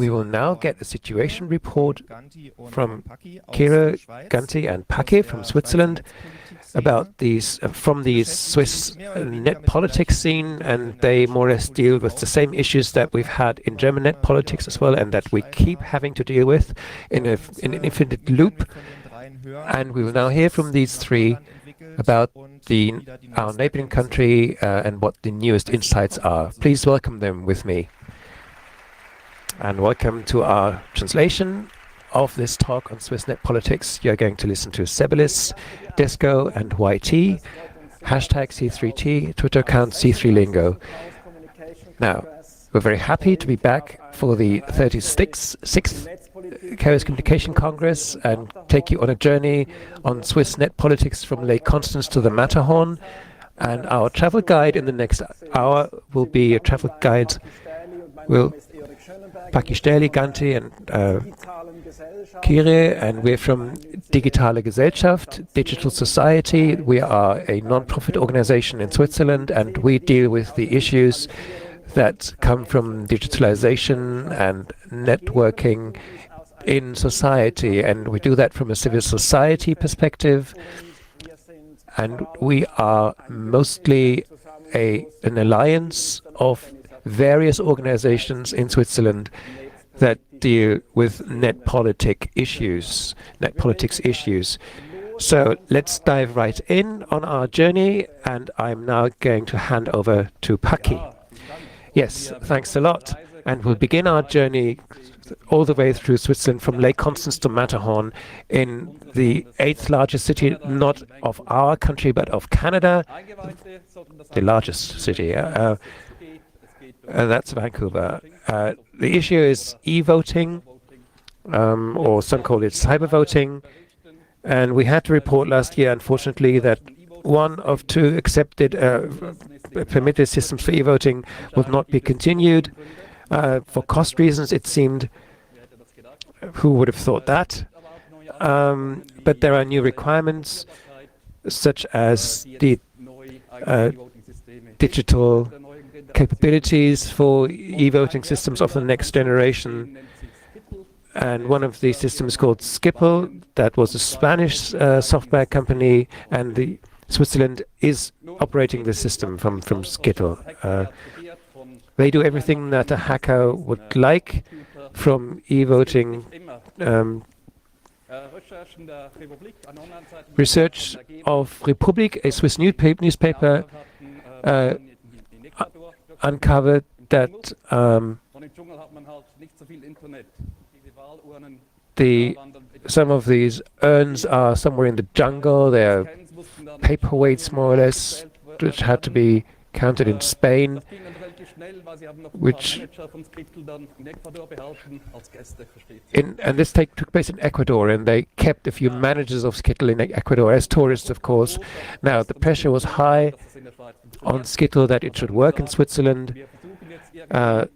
We will now get a situation report from Kira, Ganti and Paki from Switzerland about these from the Swiss net politics scene, and they more or less deal with the same issues that we've had in German net politics as well, and that we keep having to deal with in an infinite loop. And we will now hear from these three about our neighboring country and what the newest insights are. Please welcome them with me. And welcome to our translation of this talk on Swiss net politics. You're going to listen to Sebelis, Desco and YT, hashtag C3T, Twitter account C3Lingo. Now, we're very happy to be back for the 36th Chaos Communication Congress and take you on a journey on Swiss net politics from Lake Constance to the Matterhorn. And our travel guide in the next hour will be a travel guide. Paki Sterli, Ganti and Kire, and we're from Digitale Gesellschaft, Digital Society. We are a non-profit organization in Switzerland, and we deal with the issues that come from digitalization and networking in society, and we do that from a civil society perspective. And we are mostly an alliance of various organizations in Switzerland that deal with net politics issues. So let's dive right in on our journey, and I'm now going to hand over to Paki. Yes, thanks a lot. And we'll begin our journey all the way through Switzerland from Lake Constance to Matterhorn in the 8th largest city, not of our country, but of Canada, the largest city. That's Vancouver. The issue is e-voting, or some call it cyber voting. And we had to report last year, unfortunately, that one of two accepted permitted systems for e-voting would not be continued. For cost reasons, it seemed. Who would have thought that? But there are new requirements, such as the digital capabilities for e-voting systems of the next generation. And one of these systems called Skipple, that was a Spanish software company, and Switzerland is operating the system from Skittle. They do everything that a hacker would like, from e-voting. Research of Republik, a Swiss newspaper, uncovered that some of these urns are somewhere in the jungle. They are paperweights, more or less, which had to be counted in Spain, and this took place in Ecuador, and they kept a few managers of Skittle in Ecuador as tourists, of course. Now, the pressure was high on Skittle that it should work in Switzerland, and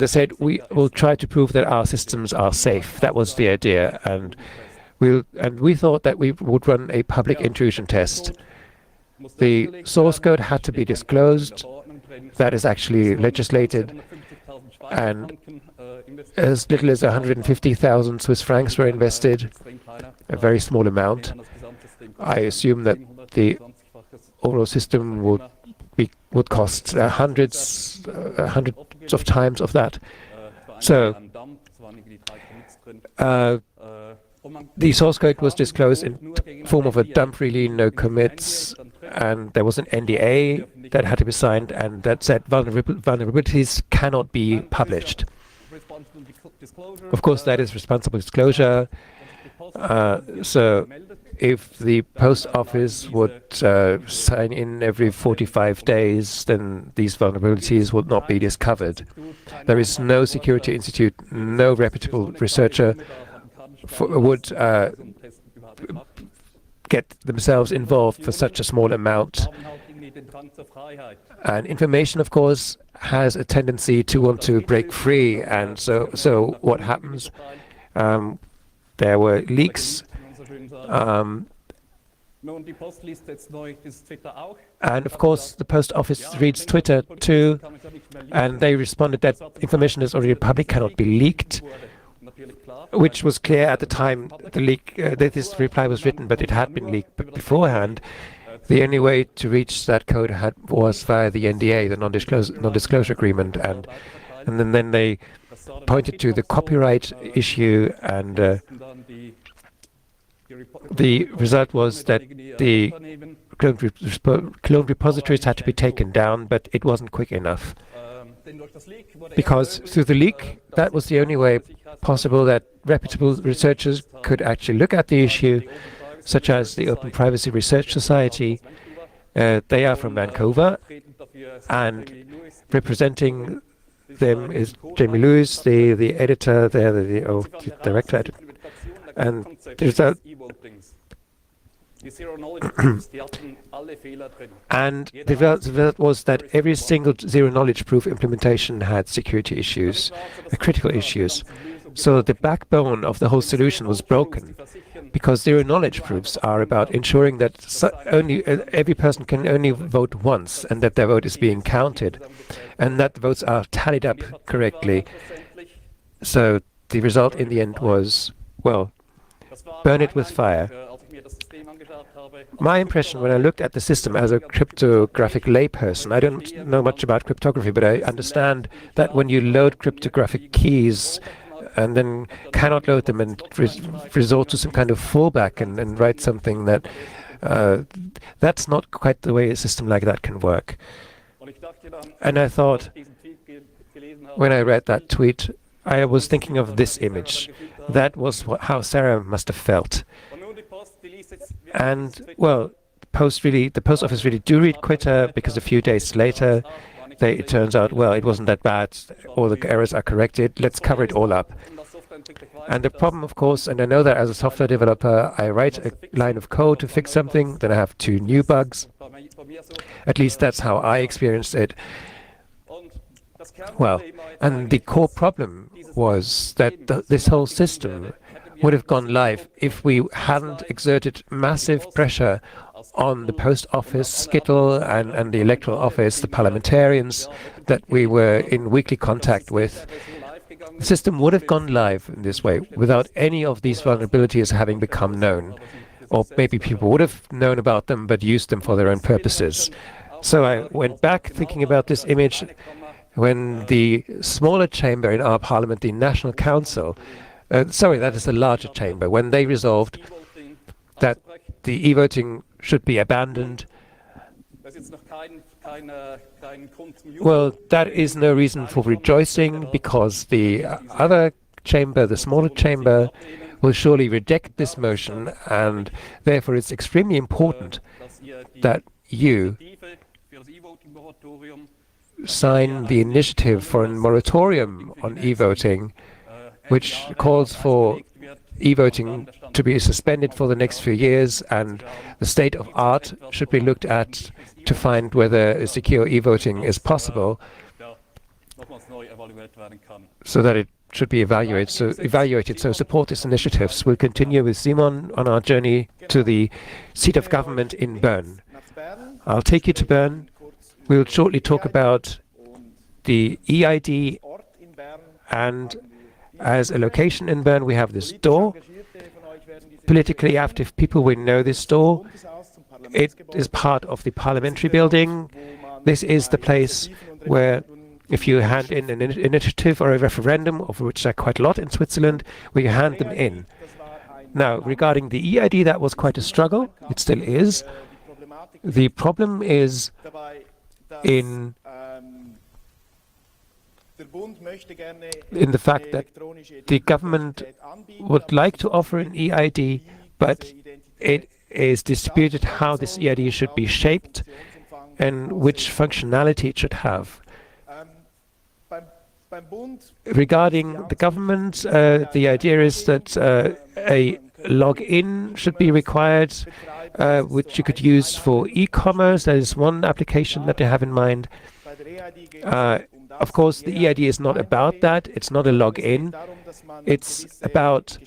they said, we will try to prove that our systems are safe. That was the idea, and we thought that we would run a public intrusion test. The source code had to be disclosed. That is actually legislated, and as little as 150,000 Swiss francs were invested, a very small amount. I assume that the overall system would cost hundreds of times of that. So the source code was disclosed in form of a dump, really, no commits, and there was an NDA that had to be signed, and that said vulnerabilities cannot be published. Of course, that is responsible disclosure. So if the post office would sign in every 45 days, then these vulnerabilities would not be discovered. There is no security institute, no reputable researcher would get themselves involved for such a small amount. And information, of course, has a tendency to want to break free. And so what happens? There were leaks. And of course, the post office reads Twitter too, and they responded that information is already public, cannot be leaked, which was clear at the time the leak, that this reply was written, but it had been leaked beforehand. The only way to reach that code was via the NDA, the non-disclosure agreement, and then they pointed to the copyright issue, and the result was that the cloned repositories had to be taken down, but it wasn't quick enough. Because through the leak, that was the only way possible that reputable researchers could actually look at the issue, such as the Open Privacy Research Society. They are from Vancouver, and representing them is Jamie Lewis, the editor there, the director. And there's a and the result was that every single zero-knowledge proof implementation had security issues, critical issues. So the backbone of the whole solution was broken, because zero-knowledge proofs are about ensuring that every person can only vote once, and that their vote is being counted, and that the votes are tallied up correctly. So the result in the end was, well, burn it with fire. My impression when I looked at the system as a cryptographic layperson, I don't know much about cryptography, but I understand that when you load cryptographic keys and then cannot load them and resort to some kind of fallback and write something that that's not quite the way a system like that can work. And I thought, when I read that tweet, I was thinking of this image. That was how Sarah must have felt. And, well, the post office really do read Twitter, because a few days later, it turns out, well, it wasn't that bad, all the errors are corrected, let's cover it all up. And the problem, of course, and I know that as a software developer, I write a line of code to fix something, then I have 2 new bugs. At least that's how I experienced it. Well, and the core problem was that this whole system would have gone live if we hadn't exerted massive pressure on the post office, Skittle, and the electoral office, the parliamentarians that we were in weekly contact with. The system would have gone live in this way without any of these vulnerabilities having become known. Or maybe people would have known about them but used them for their own purposes. So I went back thinking about this image when the smaller chamber in our parliament, the National Council, that is the larger chamber, when they resolved that the e-voting should be abandoned. Well, that is no reason for rejoicing, because the other chamber, the smaller chamber, will surely reject this motion, and therefore it's extremely important that you sign the initiative for a moratorium on e-voting, which calls for e-voting to be suspended for the next few years, and the state of art should be looked at to find whether a secure e-voting is possible, so that it should be evaluated. So support this initiatives. We'll continue with Simon on our journey to the seat of government in Bern. I'll take you to Bern. We'll shortly talk about the EID, and as a location in Bern, we have this door. Politically active people will know this door. It is part of the parliamentary building. This is the place where, if you hand in an initiative or a referendum, of which there are quite a lot in Switzerland, where you hand them in. Now, regarding the EID, that was quite a struggle. It still is. The problem is in the fact that the government would like to offer an EID, but it is disputed how this EID should be shaped and which functionality it should have. Regarding the government, the idea is that a login should be required, which you could use for e-commerce. That is one application that they have in mind. Of course, the EID is not about that. It's not a login. It's about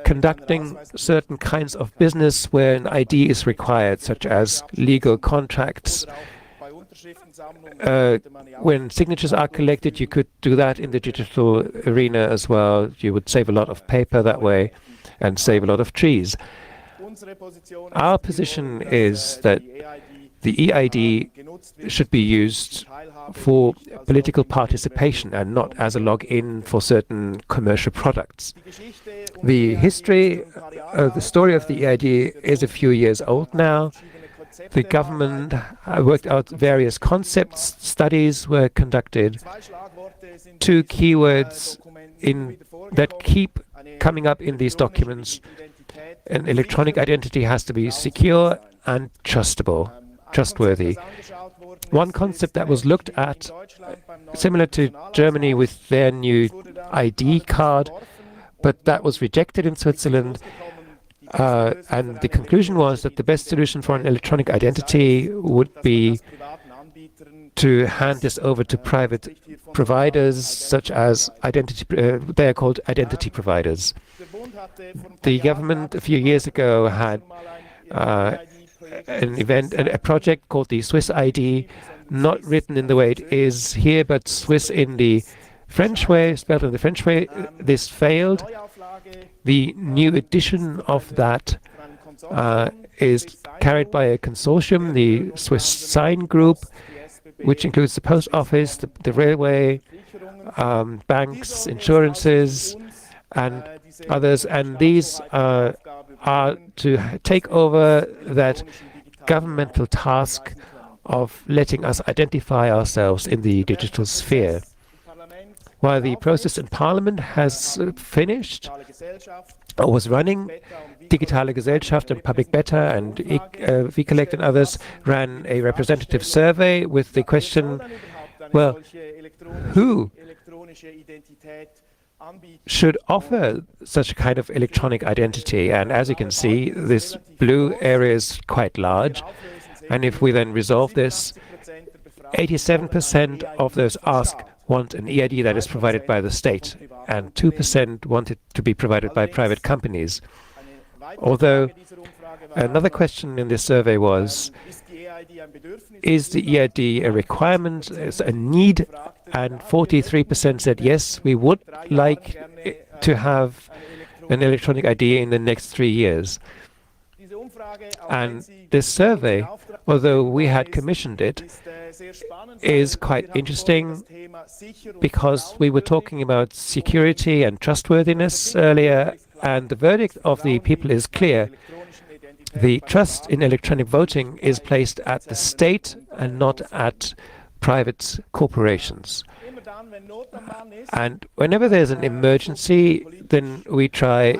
conducting certain kinds of business where an ID is required, such as legal contracts. When signatures are collected, you could do that in the digital arena as well. You would save a lot of paper that way and save a lot of trees. Our position is that the EID should be used for political participation and not as a login for certain commercial products. The history, the story of the EID is a few years old now. The government worked out various concepts, studies were conducted. Two keywords that keep coming up in these documents: an electronic identity has to be secure and trustworthy. One concept that was looked at, similar to Germany with their new ID card, but that was rejected in Switzerland. And the conclusion was that the best solution for an electronic identity would be to hand this over to private providers, such as they are called identity providers. The government a few years ago had a project called the Swiss ID, not written in the way it is here, but Swiss in the French way, spelled in the French way. This failed. The new edition of that is carried by a consortium, the Swiss Sign Group, which includes the post office, the railway, banks, insurances, and others. And these are to take over that governmental task of letting us identify ourselves in the digital sphere. While the process in Parliament has finished or was running, Digitale Gesellschaft and Public Beta and VCollect and others ran a representative survey with the question, well, who should offer such a kind of electronic identity? And as you can see, this blue area is quite large. And if we then resolve this, 87% of those asked want an EID that is provided by the state, and 2% want it to be provided by private companies. Although another question in this survey was, is the EID a requirement, is a need? And 43% said yes, we would like to have an electronic ID in the next 3 years. And this survey, although we had commissioned it, is quite interesting because we were talking about security and trustworthiness earlier, and the verdict of the people is clear. The trust in electronic voting is placed at the state and not at private corporations. And whenever there's an emergency, then we try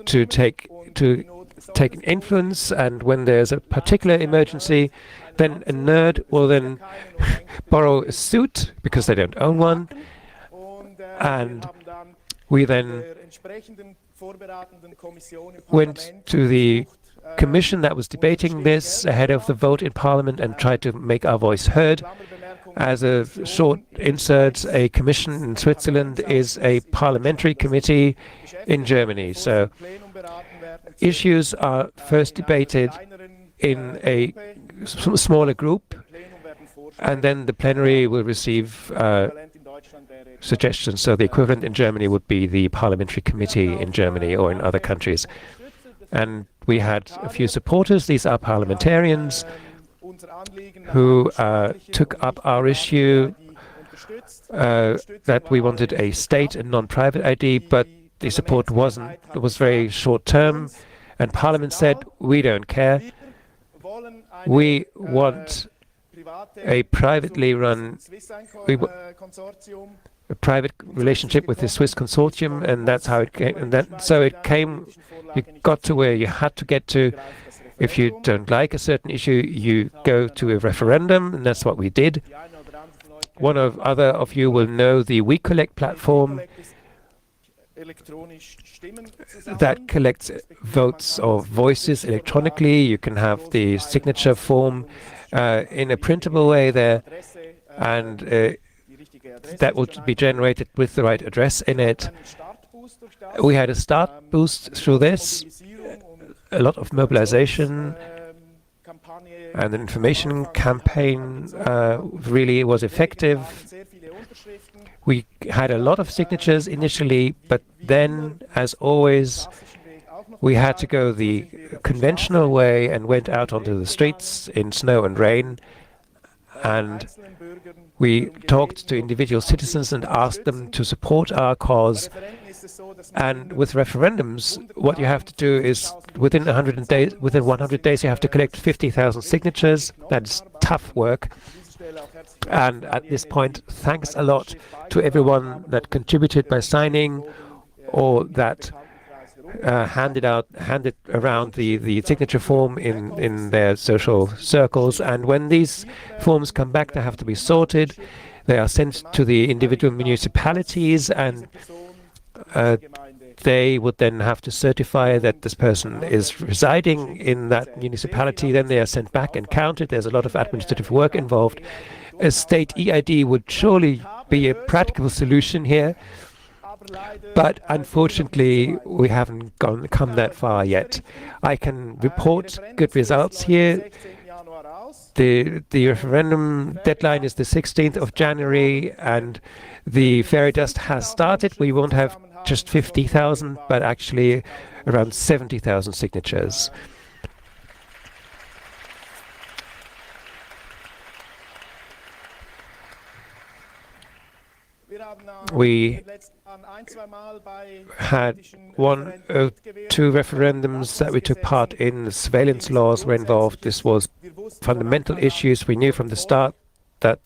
to take an influence, and when there's a particular emergency, then a nerd will then borrow a suit because they don't own one, and we then went to the commission that was debating this ahead of the vote in Parliament and tried to make our voice heard. As a short insert, a commission in Switzerland is a parliamentary committee in Germany. So issues are first debated in a smaller group, and then the plenary will receive suggestions. So the equivalent in Germany would be the parliamentary committee in Germany or in other countries. And we had a few supporters. These are parliamentarians who took up our issue that we wanted a state and non-private ID, but the support was very short term, and Parliament said, we don't care. We want a privately run, a private relationship with the Swiss consortium, and that's how it came. And so it came, you got to where you had to get to. If you don't like a certain issue, you go to a referendum, and that's what we did. One of other of you will know the WeCollect platform that collects votes or voices electronically. You can have the signature form in a printable way there, and that will be generated with the right address in it. We had a start boost through this, a lot of mobilization, and the information campaign really was effective. We had a lot of signatures initially, but then, as always, we had to go the conventional way and went out onto the streets in snow and rain, and we talked to individual citizens and asked them to support our cause. And with referendums, what you have to do is within 100 days, you have to collect 50,000 signatures. That's tough work. And at this point, thanks a lot to everyone that contributed by signing or that handed around the signature form in their social circles. And when these forms come back, they have to be sorted. They are sent to the individual municipalities, and they would then have to certify that this person is residing in that municipality. Then they are sent back and counted. There's a lot of administrative work involved. A state EID would surely be a practical solution here, but unfortunately we haven't come that far yet. I can report good results here. The referendum deadline is the 16th of January, and the fairy dust has started. We won't have just 50,000, but actually around 70,000 signatures. We had one or two referendums that we took part in. The surveillance laws were involved. This was fundamental issues. We knew from the start that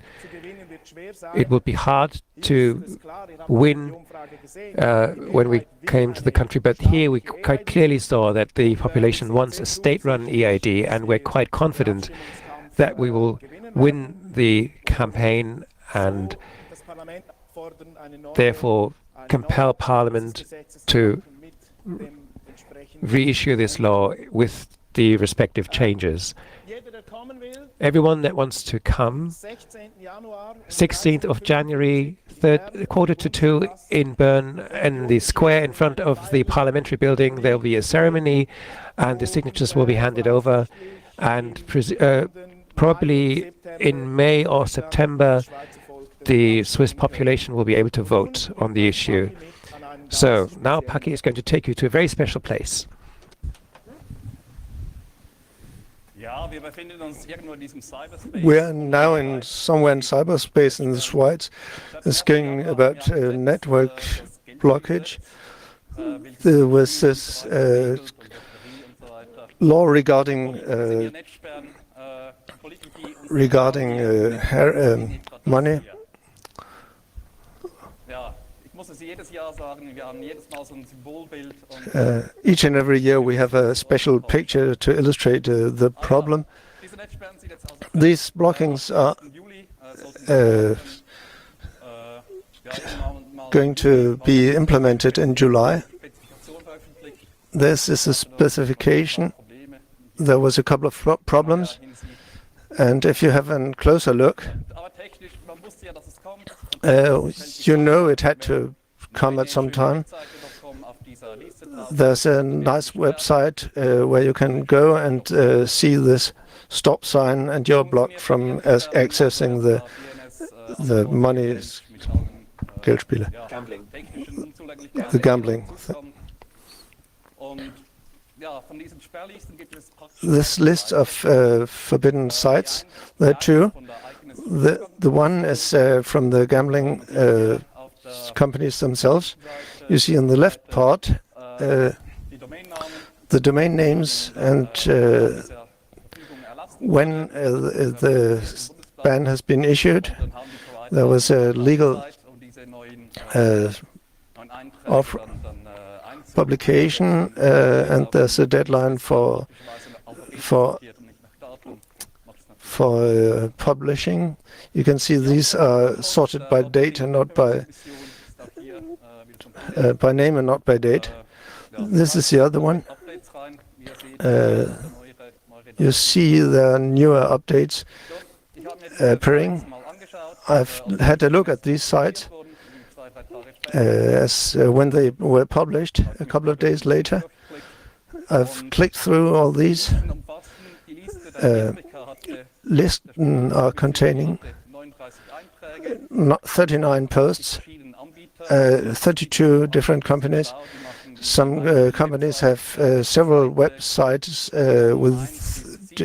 it would be hard to win when we came to the country, but here we quite clearly saw that the population wants a state-run EID, and we're quite confident that we will win the campaign and therefore compel Parliament to reissue this law with the respective changes. Everyone that wants to come, 16th of January, 1:45 in Bern, in the square in front of the parliamentary building, there will be a ceremony and the signatures will be handed over, and probably in May or September the Swiss population will be able to vote on the issue. So now Paki is going to take you to a very special place. We are now somewhere in cyberspace in the Schweiz. It's going about network blockage. There was this law regarding money. Each and every year we have a special picture to illustrate the problem. These blockings are going to be implemented in July. This is a specification. There was a couple of problems, and if you have a closer look, you know it had to come at some time. There's a nice website where you can go and see this stop sign, and you're blocked from accessing the money, Geldspiele, the gambling. This list of forbidden sites, there are two. The one is from the gambling companies themselves. You see in the left part the domain names and when the ban has been issued. There was a legal publication, and there's a deadline for publishing. You can see these are sorted by date and not by name and not by date. This is the other one. You see the newer updates appearing. I've had a look at these sites. as when they were published a couple of days later. I've clicked through all these. Lists are containing 39 posts, 32 different companies. Some companies have several websites with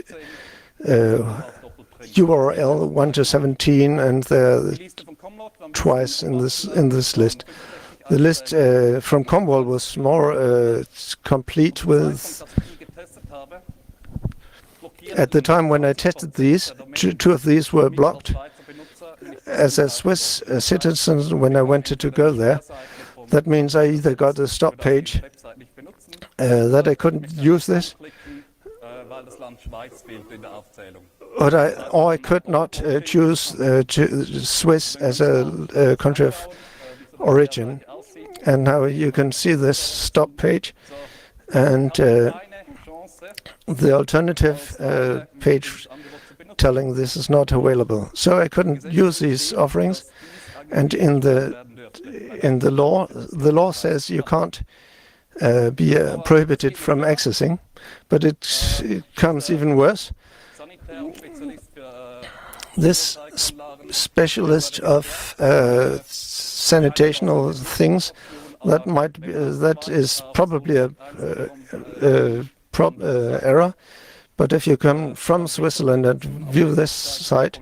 URL 1 to 17, and they're twice in this list. The list from Comwall was more complete with. At the time when I tested these, two of these were blocked. As a Swiss citizen, when I wanted to go there, that means I either got a stop page that I couldn't use this, or I could not choose Swiss as a country of origin. And now you can see this stop page, and the alternative page telling this is not available. So I couldn't use these offerings. And in the law says you can't be prohibited from accessing, but it comes even worse. This specialist of sanitational things that is probably a error. But if you come from Switzerland and view this site,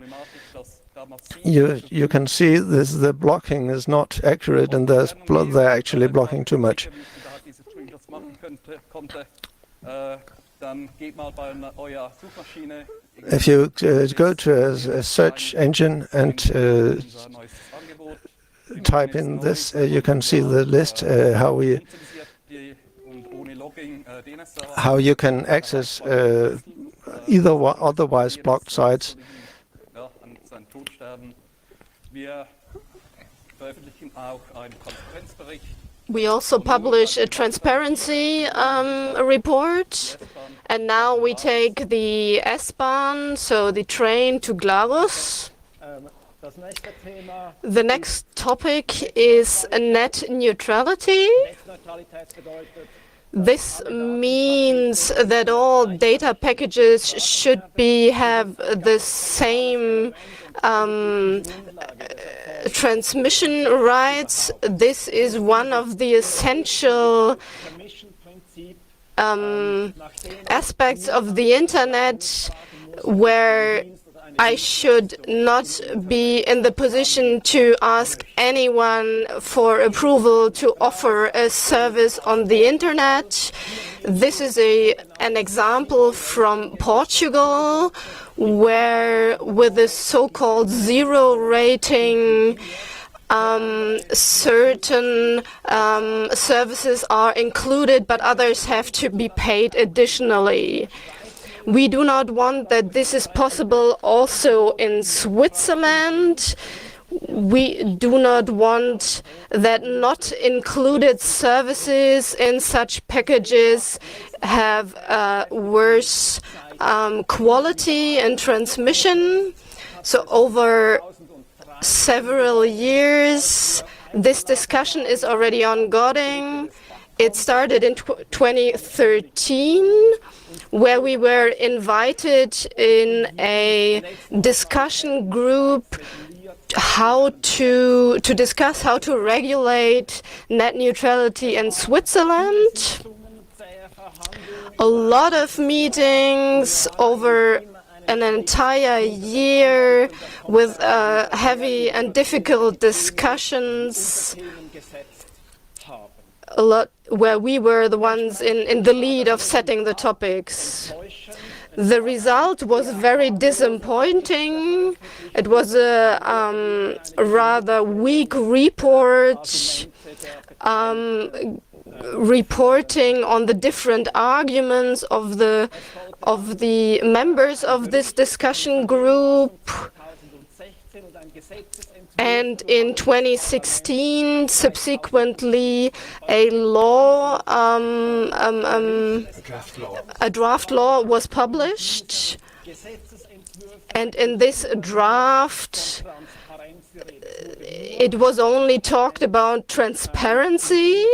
you can see the blocking is not accurate, and they're actually blocking too much. If you go to a search engine and type in this, you can see the list, how you can access otherwise blocked sites. We also publish a transparency report, and now we take the S-Bahn, so the train, to Glarus. The next topic is net neutrality. This means that all data packages should have the same transmission rights. This is one of the essential aspects of the internet, where I should not be in the position to ask anyone for approval to offer a service on the internet. This is an example from Portugal, where with a so-called zero rating, certain services are included, but others have to be paid additionally. We do not want that this is possible also in Switzerland. We do not want that not included services in such packages have worse quality and transmission. So over several years, this discussion is already ongoing. It started in 2013, where we were invited in a discussion group to discuss how to regulate net neutrality in Switzerland. A lot of meetings over an entire year with heavy and difficult discussions. A lot where we were the ones in the lead of setting the topics. The result was very disappointing. It was a rather weak report, reporting on the different arguments of the members of this discussion group. And in 2016, subsequently, a draft law was published. And in this draft, it was only talked about transparency,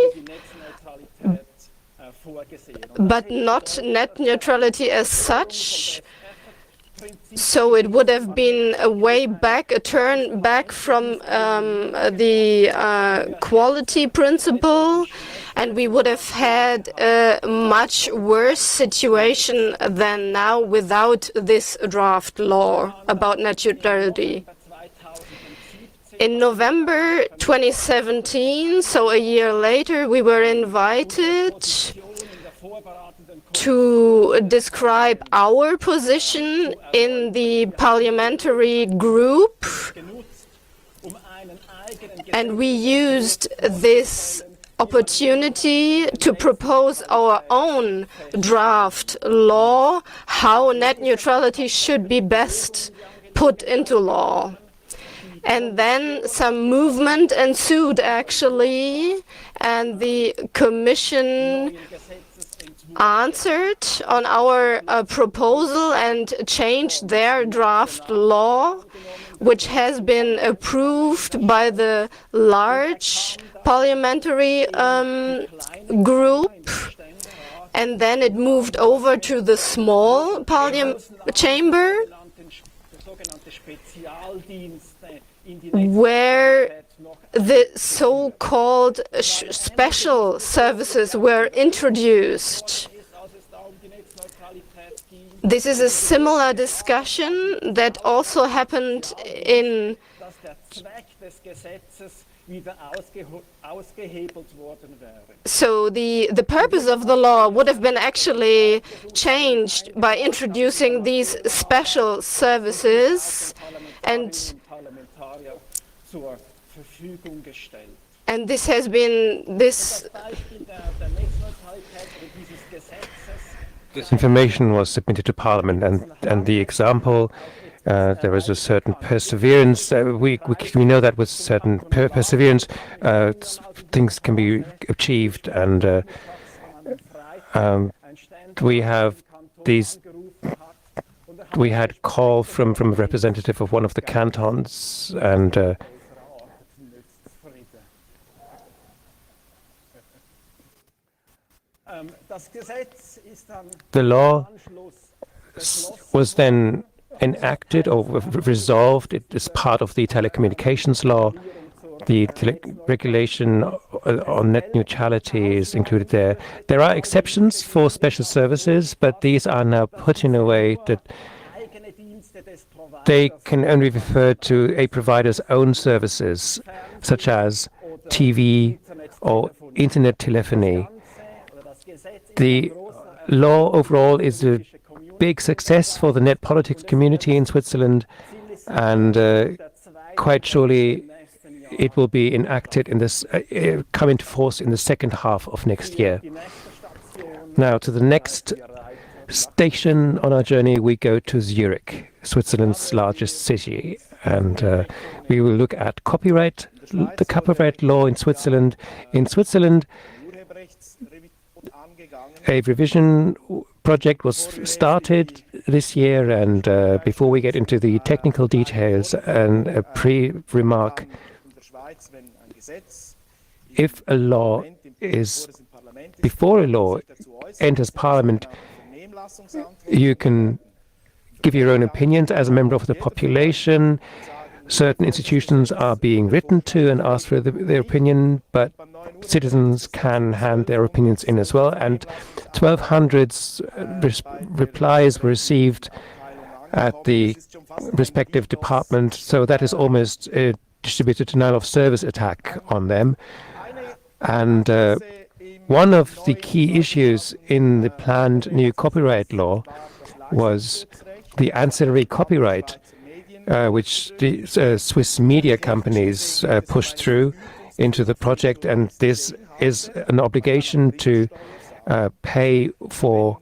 but not net neutrality as such. So it would have been a way back, a turn back from the quality principle, and we would have had a much worse situation than now without this draft law about net neutrality. In November 2017, so a year later, we were invited to describe our position in the parliamentary group, and we used this opportunity to propose our own draft law, how net neutrality should be best put into law. And then some movement ensued, actually, and the Commission answered on our proposal and changed their draft law, which has been approved by the large parliamentary group, and then it moved over to the small chamber, where the so-called special services were introduced. This is a similar discussion that also happened in So the purpose of the law would have been actually changed by introducing these special services, and this has been this information was submitted to Parliament, and the example, there was a certain perseverance. We know that with certain perseverance, things can be achieved, and we have these. We had call from a representative of one of the cantons, and the law was then enacted or resolved. It is part of the telecommunications law. The regulation on net neutrality is included there. There are exceptions for special services, but these are now put in a way that they can only refer to a provider's own services, such as TV or internet telephony. The law overall is a big success for the net politics community in Switzerland, and quite surely it will be enacted in this, come into force in the second half of next year. Now, to the next station on our journey, we go to Zurich, Switzerland's largest city, and we will look at copyright, the copyright law in Switzerland. In Switzerland, a revision project was started this year, and before we get into the technical details, and a pre-remark. If a law is, before a law enters Parliament, you can give your own opinions as a member of the population. Certain institutions are being written to and asked for their opinion, but citizens can hand their opinions in as well. And 1,200 replies were received at the respective department, so that is almost a distributed denial of service attack on them. And one of the key issues in the planned new copyright law was the ancillary copyright, which the Swiss media companies pushed through into the project, and this is an obligation to pay for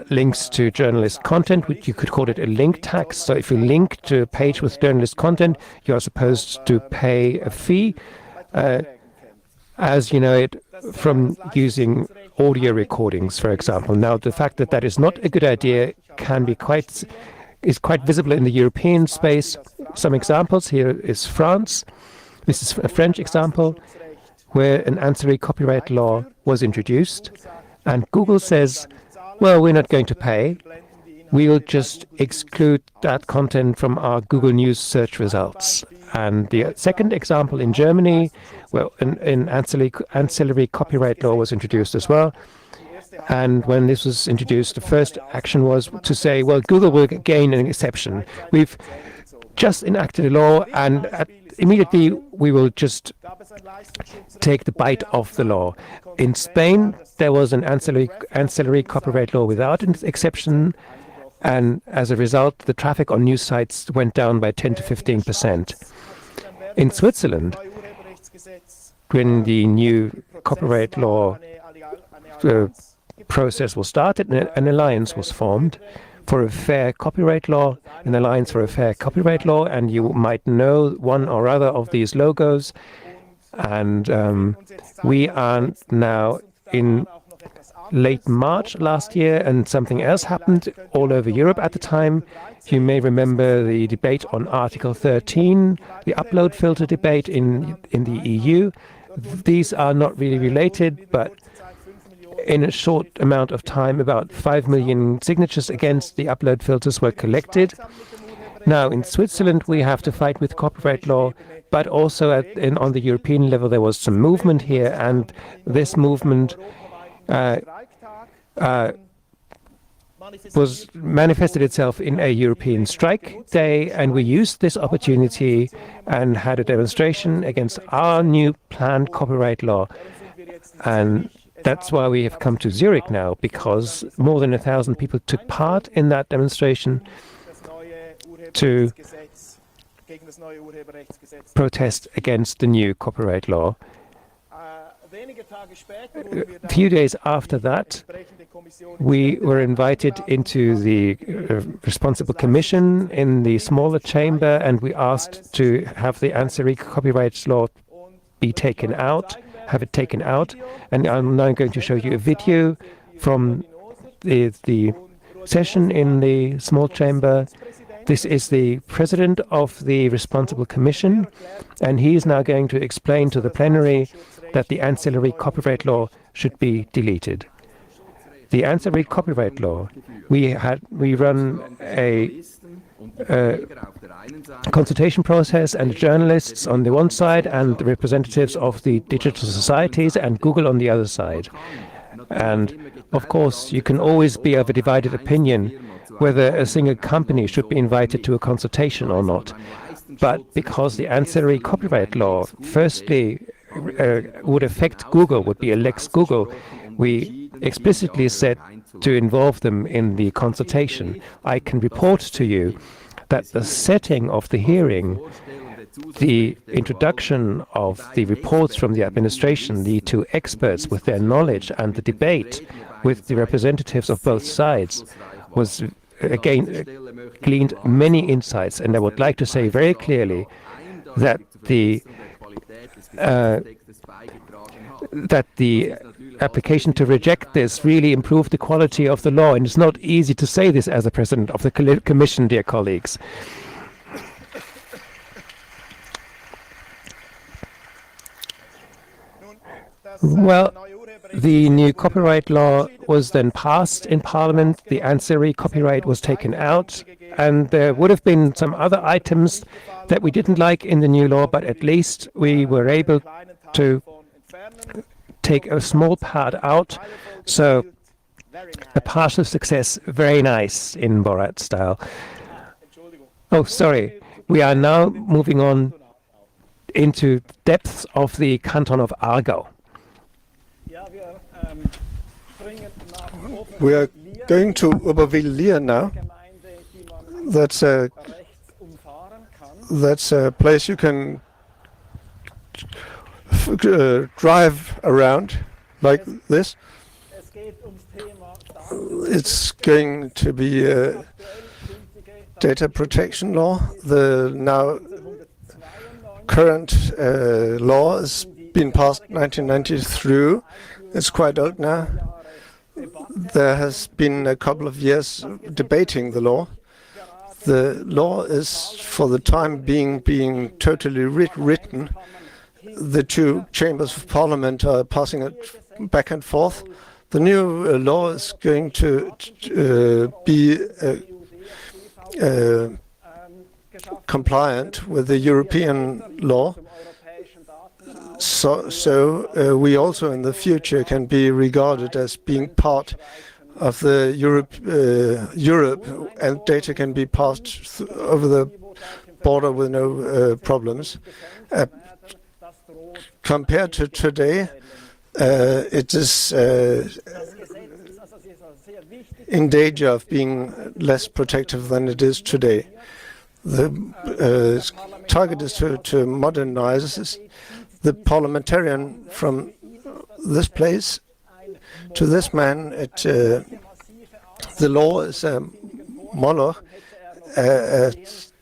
links to journalist content, which you could call it a link tax. So if you link to a page with journalist content, you are supposed to pay a fee, as you know it from using audio recordings, for example. Now, the fact that that is not a good idea can be is quite visible in the European space. Some examples here is France. This is a French example where an ancillary copyright law was introduced, and Google says, well, we're not going to pay. We will just exclude that content from our Google News search results. And the second example in Germany, well, an ancillary copyright law was introduced as well. And when this was introduced, the first action was to say, well, Google will gain an exception. We've just enacted a law, and immediately we will just take the bite of the law. In Spain, there was an ancillary copyright law without an exception, and as a result, the traffic on news sites went down by 10 to 15%. In Switzerland, when the new copyright law process was started, an alliance was formed for a fair copyright law, an alliance for a fair copyright law, and you might know one or other of these logos. And we are now in late March last year, and something else happened all over Europe at the time. You may remember the debate on Article 13, the upload filter debate in the EU. These are not really related, but in a short amount of time, about 5 million signatures against the upload filters were collected. Now, in Switzerland, we have to fight with copyright law, but also on the European level, there was some movement here, and this movement was manifested itself in a European strike day, and we used this opportunity and had a demonstration against our new planned copyright law. And that's why we have come to Zurich now, because more than 1,000 people took part in that demonstration to protest against the new copyright law. A few days after that, we were invited into the responsible commission in the smaller chamber, and we asked to have the ancillary copyright law be taken out, have it taken out. And I'm now going to show you a video from the session in the small chamber. This is the president of the responsible commission, and he is now going to explain to the plenary that the ancillary copyright law should be deleted. The ancillary copyright law, we run a consultation process, and journalists on the one side and the representatives of the digital societies and Google on the other side. And of course, you can always be of a divided opinion whether a single company should be invited to a consultation or not. But because the ancillary copyright law firstly would affect Google, would be a Lex Google, we explicitly said to involve them in the consultation. I can report to you that the setting of the hearing, the introduction of the reports from the administration, the two experts with their knowledge, and the debate with the representatives of both sides was, again, gleaned many insights. And I would like to say very clearly that the application to reject this really improved the quality of the law. And it's not easy to say this as a president of the Commission, dear colleagues. Well, the new copyright law was then passed in Parliament. The ancillary copyright was taken out, and there would have been some other items that we didn't like in the new law, but at least we were able to take a small part out. So a partial success, very nice in Borat style. Oh, sorry. We are now moving on into depths of the canton of Aargau. We are going to Oberwil-Lier now. That's a place you can drive around like this. It's going to be a data protection law. The now current law has been passed 1993. It's quite old now. There has been a couple of years debating the law. The law is, for the time being totally rewritten, the two chambers of parliament are passing it back and forth. The new law is going to be compliant with the European law. So we also in the future can be regarded as being part of the Europe, and data can be passed over the border with no problems. Compared to today, it is in danger of being less protective than it is today. The target is to modernize the parliamentarian from this place to this man. The law is a moloch, a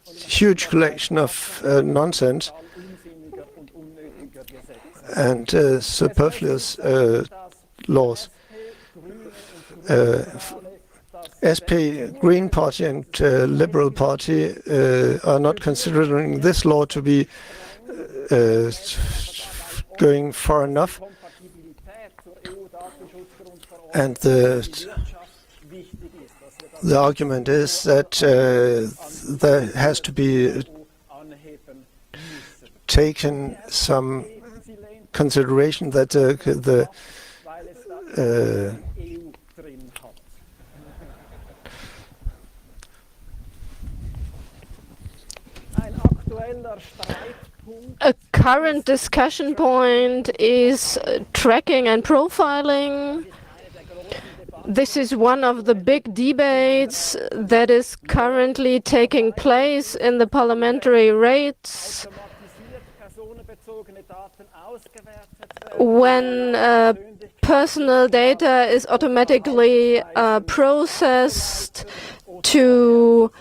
huge collection of nonsense and superfluous laws. SP, Green Party and Liberal Party are not considering this law to be going far enough, and the argument is that there has to be taken some consideration that a current discussion point is tracking and profiling. This is one of the big debates that is currently taking place in the parliamentary rates. When personal data is automatically processed to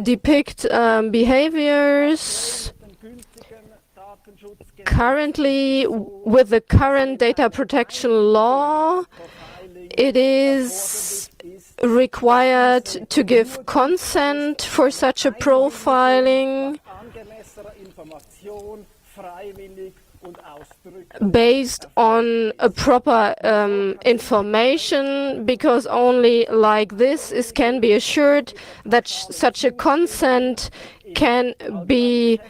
depict behaviors. Currently, with the current data protection law, it is required to give consent for such a profiling based on a proper information, because only like this can be assured that such a consent can be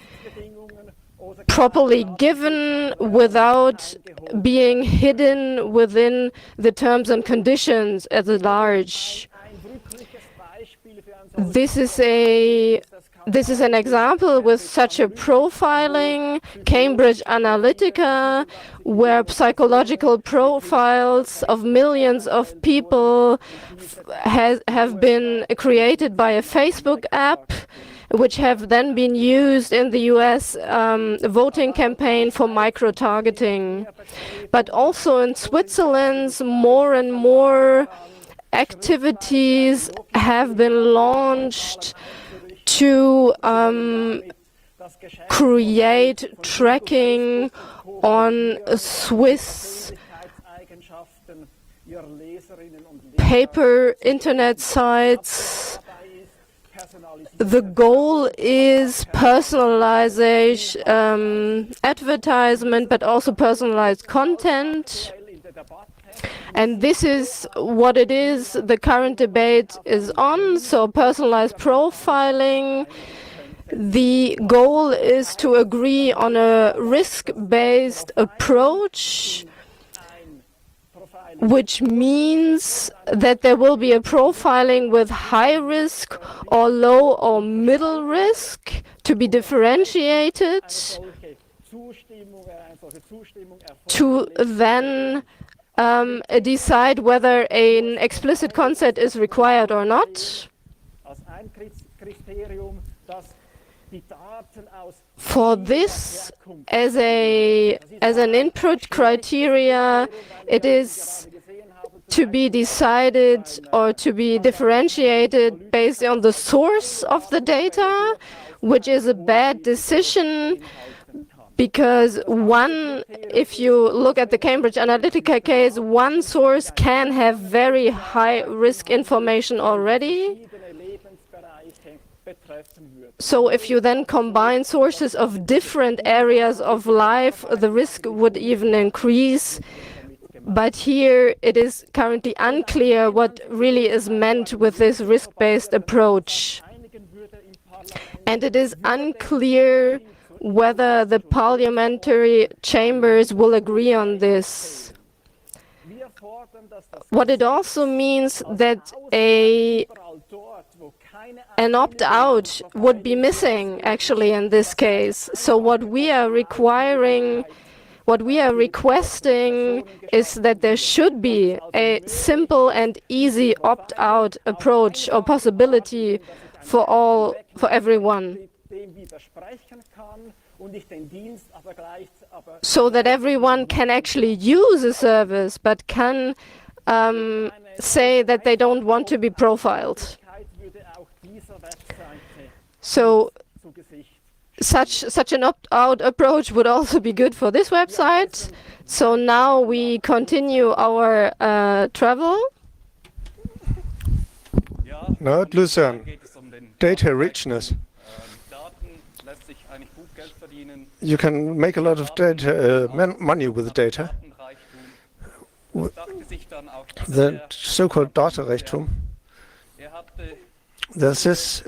properly given without being hidden within the terms and conditions at large. This is an example with such a profiling, Cambridge Analytica, where psychological profiles of millions of people have been created by a Facebook app, which have then been used in the US voting campaign for micro-targeting. But also in Switzerland, more and more activities have been launched to create tracking on Swiss paper internet sites. The goal is personalization, advertisement, but also personalized content. And this is what it is the current debate is on, so personalized profiling. The goal is to agree on a risk-based approach, which means that there will be a profiling with high risk or low or middle risk to be differentiated, to then decide whether an explicit consent is required or not. For this, as an input criteria, it is to be decided or to be differentiated based on the source of the data, which is a bad decision, because if you look at the Cambridge Analytica case, one source can have very high risk information already. So if you then combine sources of different areas of life, the risk would even increase. But here it is currently unclear what really is meant with this risk-based approach. And it is unclear whether the parliamentary chambers will agree on this. What it also means that an opt-out would be missing, actually, in this case. So what we are requiring, what we are requesting is that there should be a simple and easy opt-out approach or possibility for everyone, so that everyone can actually use a service but can say that they don't want to be profiled. So such an opt-out approach would also be good for this website. So now we continue our travel. Now at Lucerne, data richness. You can make a lot of data, money with data. The so-called Datenreichtum. There's this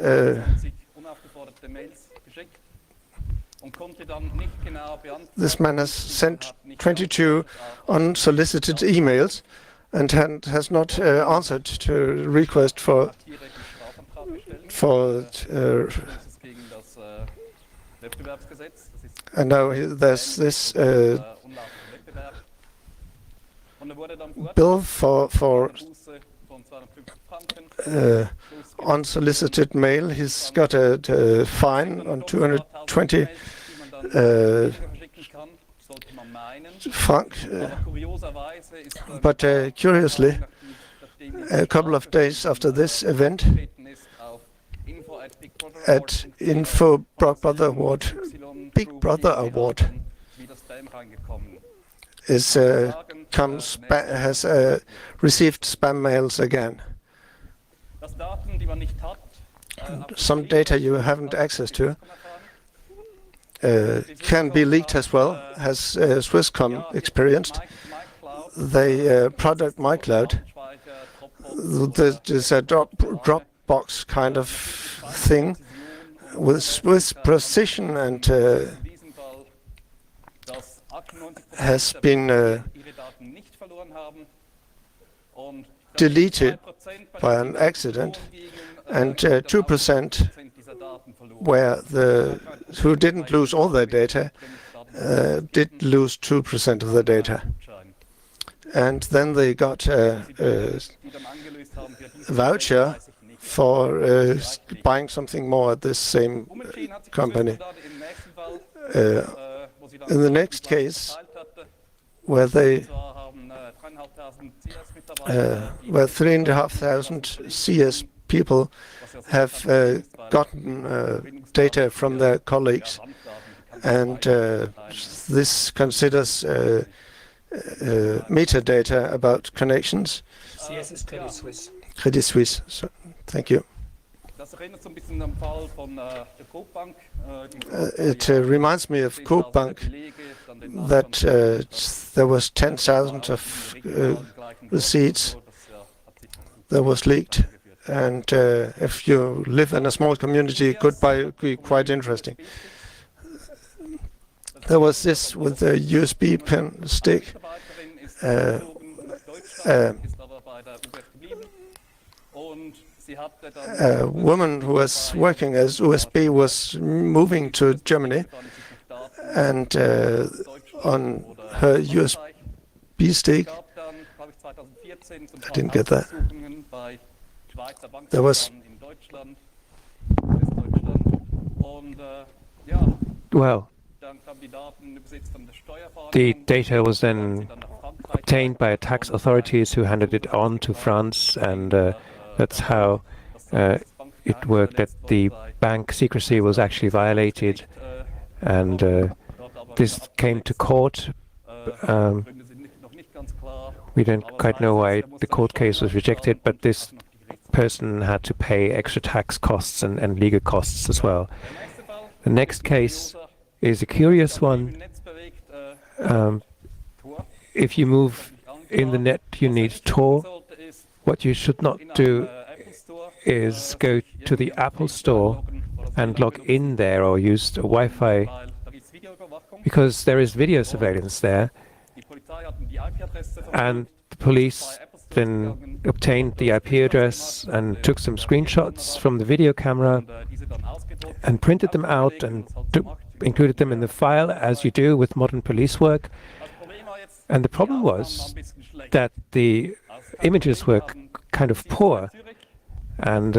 this man has sent 22 unsolicited emails and has not answered to request for and now there's this bill for unsolicited mail. He's got a fine on 220 franc. But curiously, a couple of days after this event, at Info Big Brother Award has received spam mails again. Some data you haven't access to can be leaked as well, has Swisscom experienced. The product MyCloud, there's a Dropbox kind of thing with precision and has been deleted by an accident, and 2% who didn't lose all their data did lose 2% of the data. And then they got a voucher for buying something more at this same company. In the next case, where 3,500 CS people have gotten data from their colleagues, and this considers metadata about connections. CS is Credit Suisse. Credit Suisse. So, thank you. It reminds me of Coop Bank, that there was 10,000 of receipts that was leaked, and if you live in a small community, it could be quite interesting. There was this with a USB pen stick. A woman who was working as USB was moving to Germany, and on her USB stick, I didn't get that. There was well, the data was then obtained by tax authorities who handed it on to France, and that's how it worked, that the bank secrecy was actually violated, and this came to court. We don't quite know why the court case was rejected, but this person had to pay extra tax costs and legal costs as well. The next case is a curious one. If you move in the net, you need Tor. What you should not do is go to the Apple Store and log in there or use the Wi-Fi, because there is video surveillance there. And the police then obtained the IP address and took some screenshots from the video camera and printed them out and included them in the file, as you do with modern police work. And the problem was that the images were kind of poor, and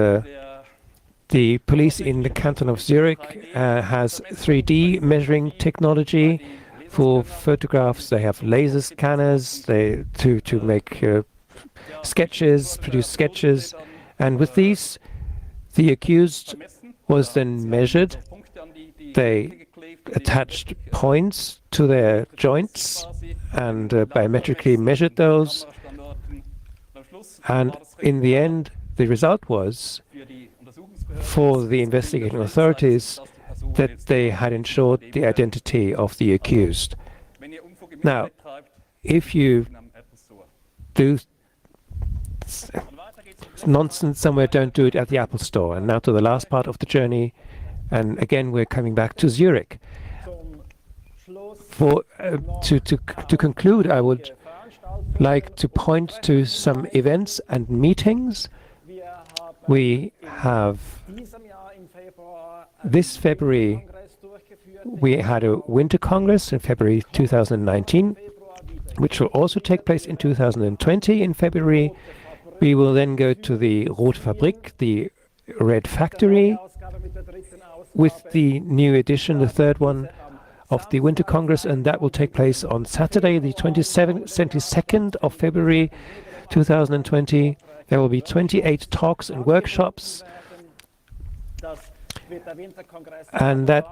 the police in the canton of Zurich has 3D measuring technology for photographs. They have laser scanners to make sketches, produce sketches, and with these, the accused was then measured. They attached points to their joints and biometrically measured those. And in the end, the result was, for the investigating authorities, that they had ensured the identity of the accused. Now, if you do nonsense somewhere, don't do it at the Apple Store. And now to the last part of the journey. And again, we're coming back to Zurich. To conclude, I would like to point to some events and meetings. We have, this February, we had a winter congress in February 2019, which will also take place in 2020 in February. We will then go to the Rote Fabrik, the Red Factory, with the new edition, the third one of the Winter Congress, and that will take place on Saturday, the 22nd of February 2020. There will be 28 talks and workshops, and that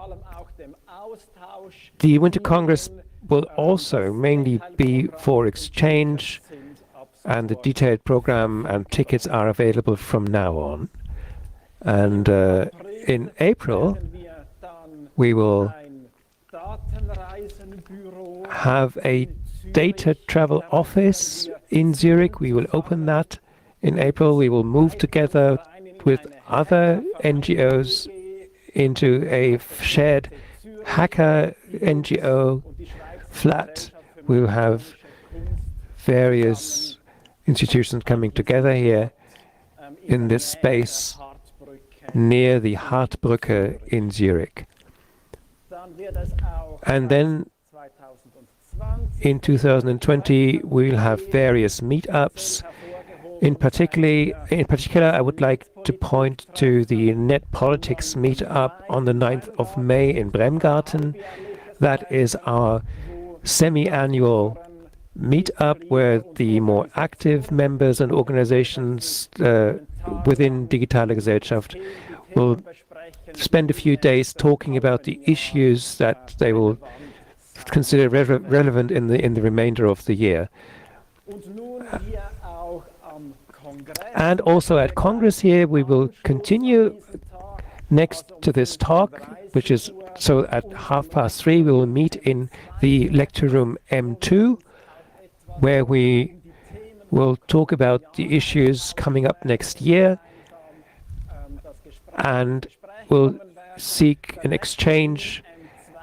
the Winter Congress will also mainly be for exchange, and the detailed program and tickets are available from now on. And in April, we will have a data travel office in Zurich. We will open that in April. We will move together with other NGOs into a shared hacker NGO flat. We'll have various institutions coming together here in this space near the Hartbrücke in Zurich. And then in 2020, we'll have various meetups. In particular, I would like to point to the Netpolitics meetup on the 9th of May in Bremgarten. That is our semi-annual meetup where the more active members and organizations within Digitale Gesellschaft will spend a few days talking about the issues that they will consider relevant in the remainder of the year. And also at Congress here, we will continue next to this talk, which is, so at 3:30 we will meet in the lecture room M2, where we will talk about the issues coming up next year, and we'll seek an exchange.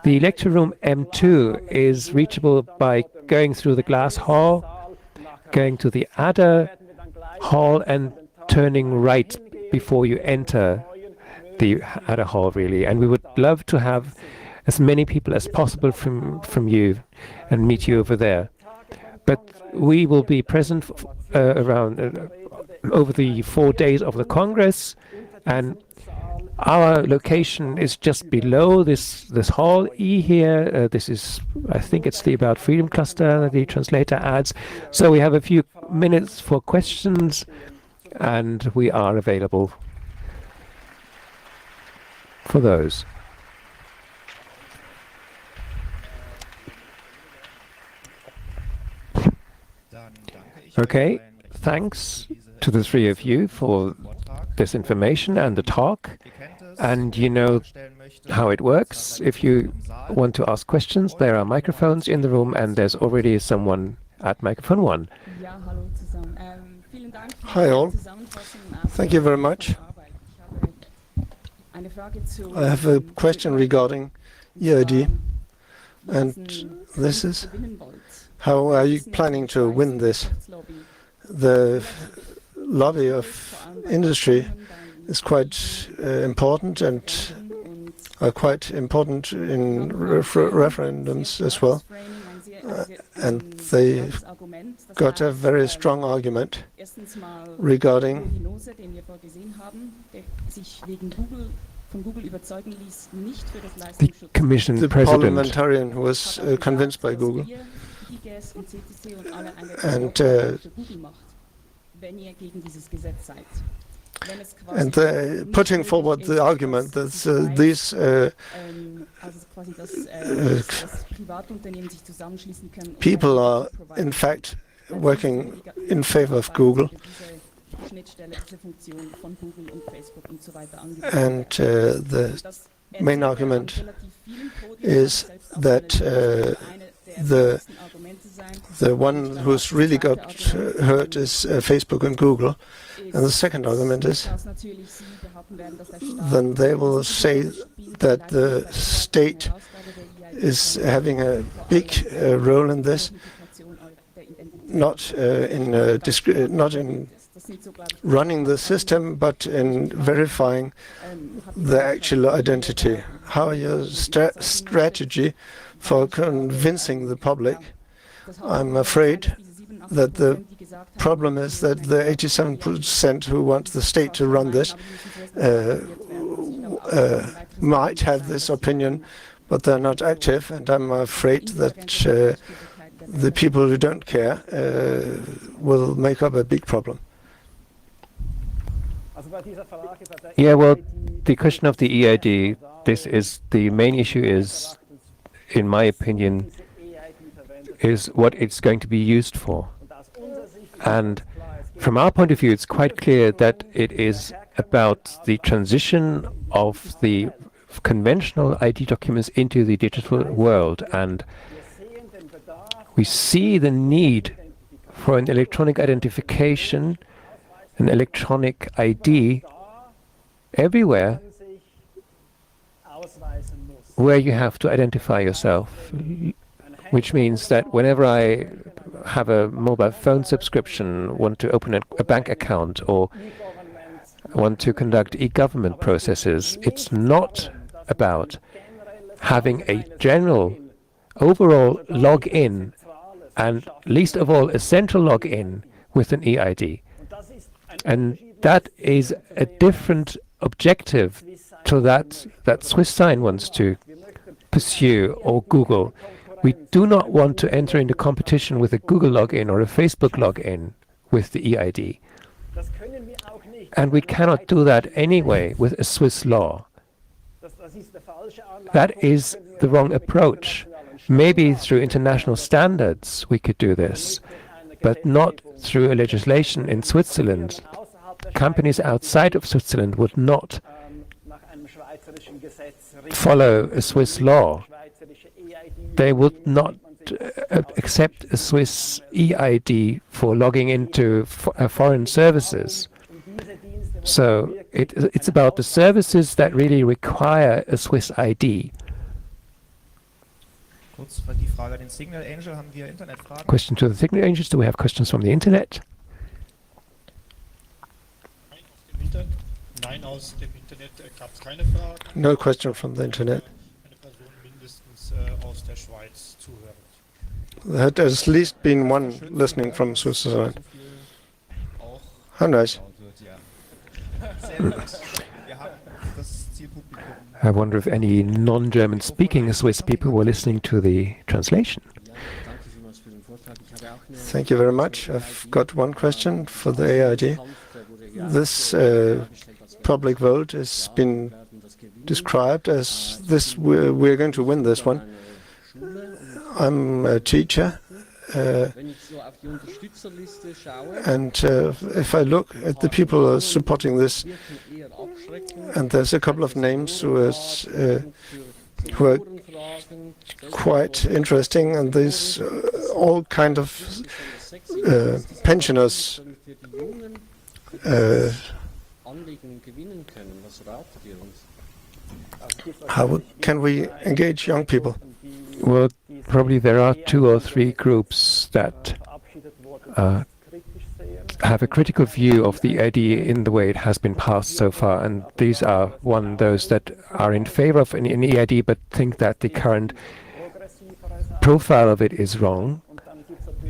The lecture room M2 is reachable by going through the glass hall, going to the Adder hall and turning right before you enter the Adder hall, really. And we would love to have as many people as possible from you and meet you over there. But we will be present around over the 4 days of the Congress, and our location is just below this hall E here. This is, I think it's the About Freedom cluster that the translator adds. So we have a few minutes for questions, and we are available for those. Okay, thanks to the three of you for this information and the talk. And you know how it works. If you want to ask questions, there are microphones in the room, and there's already someone at microphone 1. Hi all. Thank you very much. I have a question regarding EID, and this is, how are you planning to win this? The lobby of industry is quite important and are quite important in referendums as well. And they got a very strong argument regarding the Commission the President. parliamentarian who was convinced by Google. And putting forward the argument that these people are in fact working in favor of Google. And the main argument is that the one who's really got hurt is Facebook and Google. And the second argument is, then they will say that the state is having a big role in this, not in running the system, but in verifying the actual identity. How are your strategy for convincing the public? I'm afraid that the problem is that the 87% who want the state to run this might have this opinion, but they're not active, and I'm afraid that the people who don't care will make up a big problem. Yeah, well, the question of the EID, this is the main issue is, in my opinion, is what it's going to be used for. And from our point of view, it's quite clear that it is about the transition of the conventional ID documents into the digital world. And we see the need for an electronic identification, an electronic ID everywhere where you have to identify yourself, which means that whenever I have a mobile phone subscription, want to open a bank account, or want to conduct e-government processes, it's not about having a general overall login, and least of all a central login with an EID. And that is a different objective to that Swiss Sign wants to pursue, or Google. We do not want to enter into competition with a Google login or a Facebook login with the EID. And we cannot do that anyway with a Swiss law. That is the wrong approach. Maybe through international standards we could do this, but not through a legislation in Switzerland. Companies outside of Switzerland would not follow a Swiss law. They would not accept a Swiss EID for logging into foreign services. So it's about the services that really require a Swiss ID. Question to the Signal Angels. Do we have questions from the internet? No question from the internet. There had at least been one listening from Switzerland. How nice. I wonder if any non-German speaking Swiss people were listening to the translation. Thank you very much. I've got one question for the AID. This public vote has been described as this, we're going to win this one. I'm a teacher And if I look at the people who are supporting this, and there's a couple of names who are quite interesting, and these all kind of pensioners. How can we engage young people? Well, probably there are 2 or 3 groups that have a critical view of the idea in the way it has been passed so far, and these are those that are in favor of an EID but think that the current profile of it is wrong,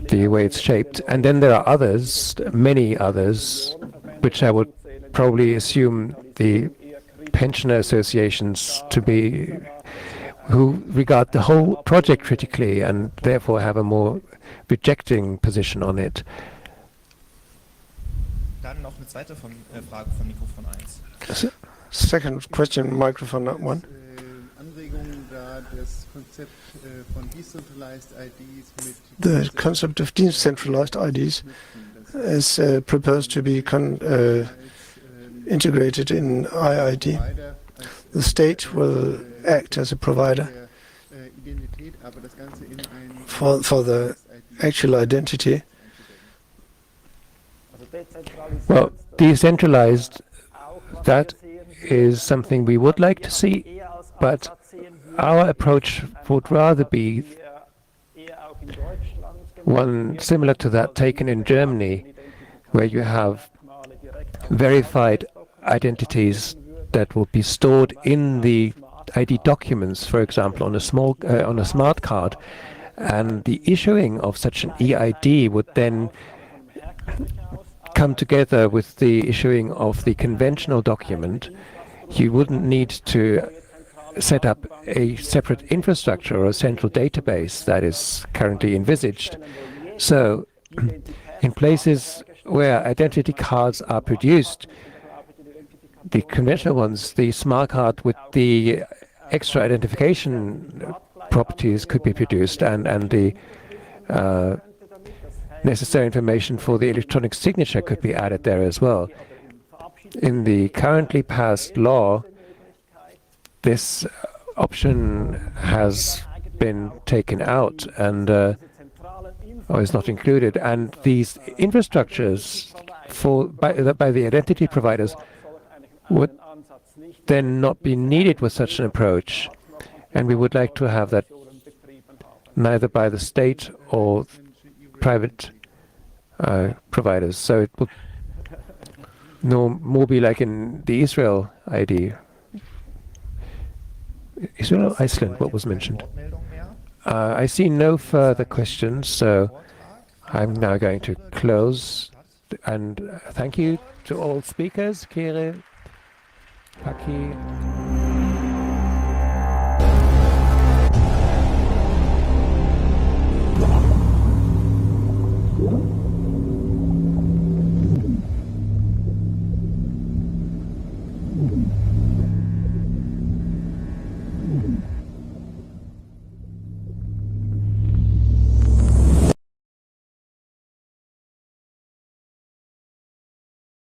the way it's shaped. And then there are others, many others, which I would probably assume the pensioner associations to be, who regard the whole project critically and therefore have a more rejecting position on it. Dann noch eine zweite Frage von Mikrofon 1. Second question, microphone 1. The concept of decentralized IDs is proposed to be integrated in IID. The state will act as a provider for the actual identity. Well, decentralized, that is something we would like to see, but our approach would rather be one similar to that taken in Germany, where you have verified identities that will be stored in the ID documents, for example, on a smart card, and the issuing of such an EID would then come together with the issuing of the conventional document. You wouldn't need to set up a separate infrastructure or a central database that is currently envisaged. So, in places where identity cards are produced, the conventional ones, the smart card with the extra identification properties could be produced, and the necessary information for the electronic signature could be added there as well. In the currently passed law, this option has been taken out and or is not included, and these infrastructures by the identity providers would then not be needed with such an approach, and we would like to have that neither by the state or private providers. So it would more be like in the Israel ID. Israel, Iceland, what was mentioned? I see no further questions, so I'm now going to close. And thank you to all speakers, Kere, Paki.